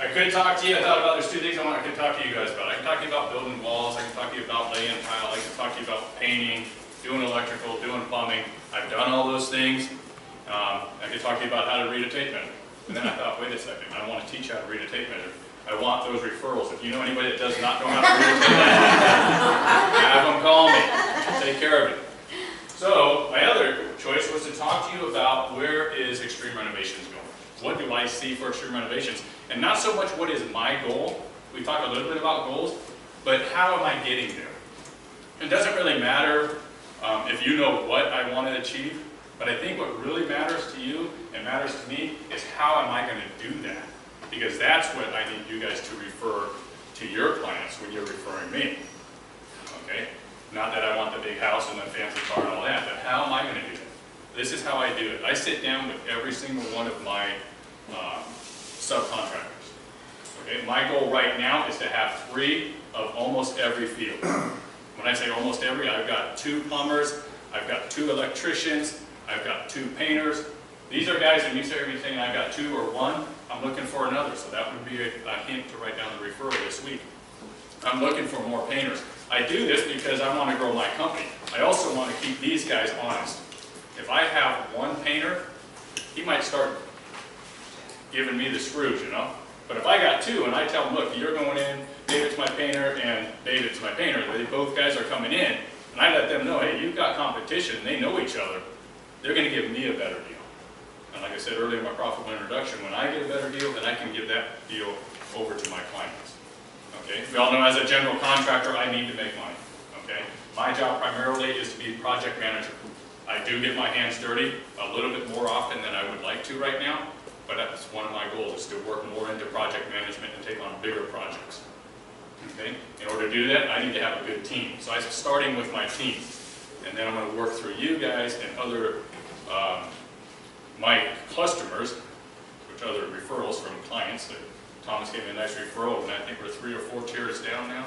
I could talk to you, I thought about there's two things I could talk to you guys about. I can talk to you about building walls, I can talk to you about laying tile, I can talk to you about painting, doing electrical, doing plumbing. I've done all those things. I could talk to you about how to read a tape measure. And then I thought, wait a second, I don't want to teach you how to read a tape measure. I want those referrals. If you know anybody that does not know how to read a tape measure, have them call me. Take care of it. So my other choice was to talk to you about where is Xtreme Renovations going. What do I see for Xtreme Renovations? And not so much what is my goal. We talked a little bit about goals, but how am I getting there? It doesn't really matter if you know what I want to achieve, but I think what really matters to you and matters to me is how am I going to do that? Because that's what I need you guys to refer to your clients when you're referring me. Okay? Not that I want the big house and the fancy car and all that, but how am I going to do that? This is how I do it. I sit down with every single one of my subcontractors. Okay? My goal right now is to have 3 of almost every field. When I say almost every, I've got 2 plumbers, I've got 2 electricians, I've got 2 painters. These are guys that you say everything, I've got 2 or 1, I'm looking for another. So that would be a hint to write down the referral this week. I'm looking for more painters. I do this because I want to grow my company. I also want to keep these guys honest. If I have 1 painter, he might start giving me the screws, you know? But if I got 2 and I tell them, look, you're going in, David's my painter and David's my painter, they both guys are coming in, and I let them know, hey, you've got competition, they know each other, they're going to give me a better deal. And like I said earlier in my profitable introduction, when I get a better deal, then I can give that deal over to my clients. Okay? We all know as a general contractor, I need to make money. Okay? My job primarily is to be project manager. I do get my hands dirty a little bit more often than I would like to right now, but that's one of my goals, is to work more into project management and take on bigger projects. Okay? In order to do that, I need to have a good team. So I'm starting with my team, and then I'm going to work through you guys and other my customers, which other referrals from clients. That Thomas gave me a nice referral, and I think we're 3 or 4 tiers down now.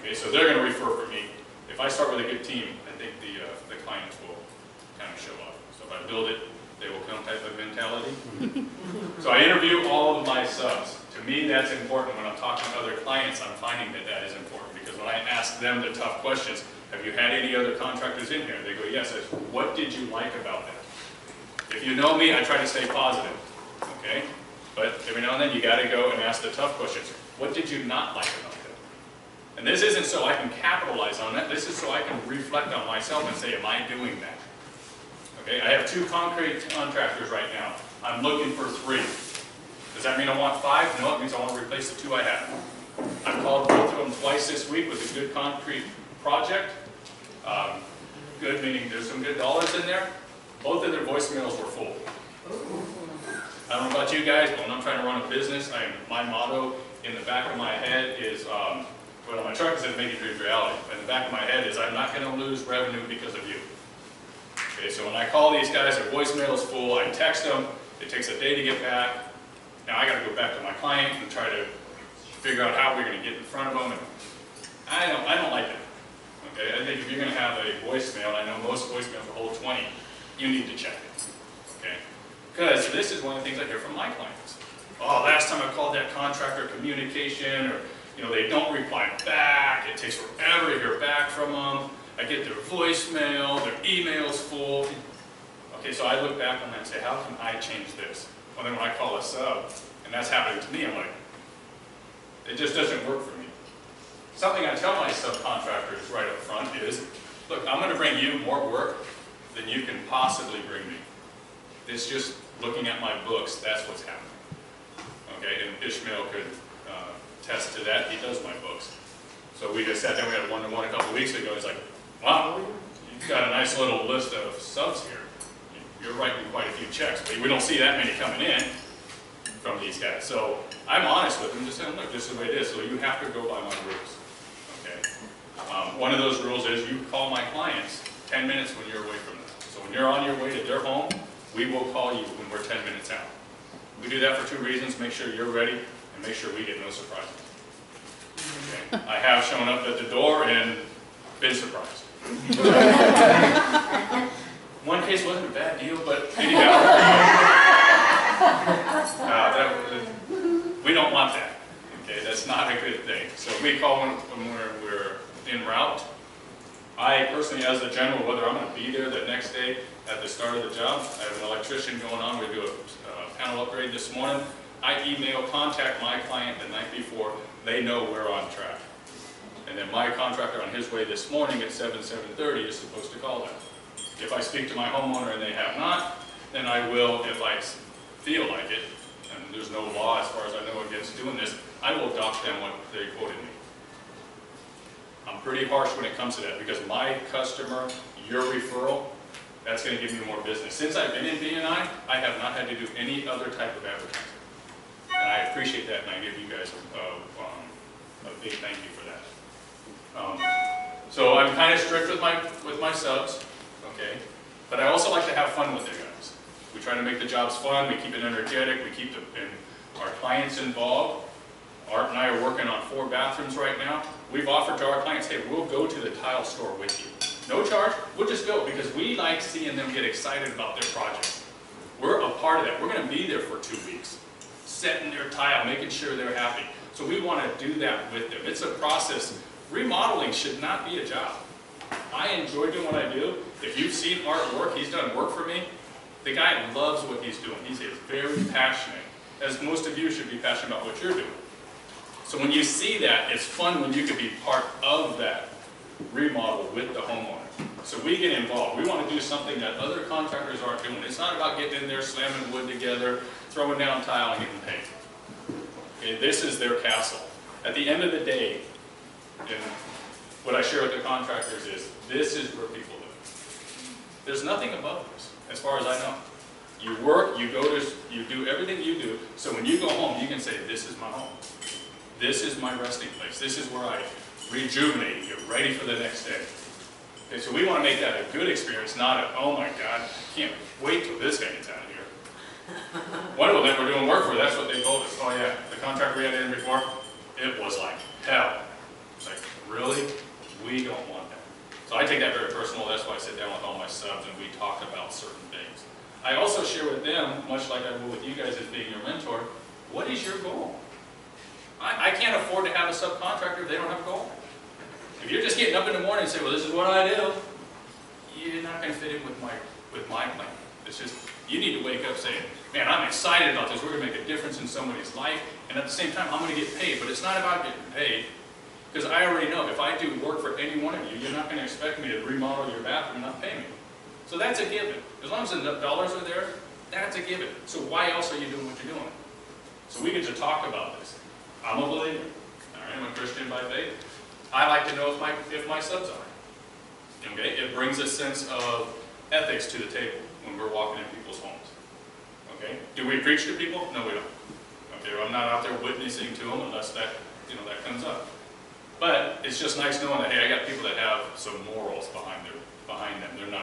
Okay, so they're going to refer for me. If I start with a good team, I think the clients will kind of show up. So if I build it, they will come type of mentality. So I interview all of my subs. To me, that's important. When I'm talking to other clients, I'm finding that that is important, because when I ask them the tough questions, have you had any other contractors in here? They go, yes. I said, what did you like about that? If you know me, I try to stay positive, okay? But every now and then you got to go and ask the tough questions. What did you not like about that? And this isn't so I can capitalize on that. This is so I can reflect on myself and say, am I doing that? Okay, I have 2 concrete contractors right now. I'm looking for 3. Does that mean I want 5? No, it means I want to replace the 2 I have. I've called both of them twice this week with a good concrete project. Good meaning there's some good dollars in there. Both of their voicemails were full. I don't know about you guys, but when I'm trying to run a business, my motto in the back of my head is, well, on my truck it says make your dreams reality. But in the back of my head is, I'm not going to lose revenue because of you. Okay, so when I call these guys, their voicemail is full, I text them, it takes a day to get back. Now I got to go back to my client and try to figure out how we're going to get in front of them. And I don't like that. Okay, I think if you're going to have a voicemail, I know most voicemails will hold 20, you need to check it. Okay? Because this is one of the things I hear from my clients. Oh, last time I called that contractor, communication, or they don't reply back, it takes forever to hear back from them, I get their voicemail, their email's full. Okay, so I look back on that and say, how can I change this? Well, then when I call a sub, and that's happening to me, I'm like, it just doesn't work for me. Something I tell my subcontractors right up front is, look, I'm going to bring you more work than you can possibly bring me. It's just looking at my books, that's what's happening. Okay, and Ishmael could attest to that. He does my books. So we just sat down, we had a one-to-one a couple weeks ago. He's like, wow, you've got a nice little list of subs here. You're writing quite a few checks, but we don't see that many coming in from these guys. So I'm honest with them, just saying, look, this is the way it is. So you have to go by my rules. Okay. One of those rules is you call my clients 10 minutes when you're away from them. So when you're on your way to their home, we will call you when we're 10 minutes out. We do that for 2 reasons: make sure you're ready and make sure we get no surprises. Okay. I have shown up at the door and been surprised. One case wasn't a bad deal, but anyhow. We don't want that. Okay, that's not a good thing. So we call when we're en route. I personally, as the general, whether I'm going to be there the next day at the start of the job, I have an electrician going on. We do a panel upgrade this morning. I contact my client the night before. They know we're on track. And then my contractor on his way this morning at 7:30 is supposed to call them. If I speak to my homeowner and they have not, then I will, if I feel like it, and there's no law as far as I know against doing this, I will dock them what they quoted me. I'm pretty harsh when it comes to that because my customer, your referral, that's going to give me more business. Since I've been in BNI, I have not had to do any other type of advertising. And I appreciate that, and I give you guys a big thank you for that. So I'm kind of strict with my subs, okay? But I also like to have fun with it, guys. We try to make the jobs fun, we keep it energetic, we keep our clients involved. Art and I are working on 4 bathrooms right now. We've offered to our clients, hey, we'll go to the tile store with you. No charge, we'll just go because we like seeing them get excited about their projects. We're a part of that. We're going to be there for 2 weeks, setting their tile, making sure they're happy. So we want to do that with them. It's a process. Remodeling should not be a job. I enjoy doing what I do. If you've seen Art work, he's done work for me. The guy loves what he's doing. He's very passionate, as most of you should be passionate about what you're doing. So when you see that, it's fun when you can be part of that remodel with the homeowner. So we get involved. We want to do something that other contractors aren't doing. It's not about getting in there, slamming wood together, throwing down tile and getting paid. Okay, this is their castle. At the end of the day, and what I share with the contractors is, this is where people live. There's nothing above this, as far as I know. You work, you do everything you do, so when you go home, you can say, this is my home. This is my resting place. This is where I rejuvenate and get ready for the next day. Okay, so we want to make that a good experience, not a, oh my God, I can't wait till this guy gets out of here. One of them we're doing work for, that's what they told us. Oh yeah, the contract we had in before, it was like hell. It's like, really? We don't want that. So I take that very personal. That's why I sit down with all my subs and we talk about certain things. I also share with them, much like I will with you guys as being your mentor, what is your goal? I can't afford to have a subcontractor if they don't have a goal. If you're just getting up in the morning and say, well, this is what I do, you're not going to fit in with my plan. It's just, you need to wake up saying, man, I'm excited about this. We're going to make a difference in somebody's life. And at the same time, I'm going to get paid. But it's not about getting paid. Because I already know if I do work for any one of you, you're not going to expect me to remodel your bathroom and not pay me. So that's a given. As long as the dollars are there, that's a given. So why else are you doing what you're doing? So we get to talk about this. I'm a believer. All right, I'm a Christian by faith. I like to know if my subs are. Okay, it brings a sense of ethics to the table when we're walking in people's homes. Okay, do we preach to people? No, we don't. Okay, well, I'm not out there witnessing to them unless that comes up. But it's just nice knowing that hey, I got people that have some morals behind them. They're not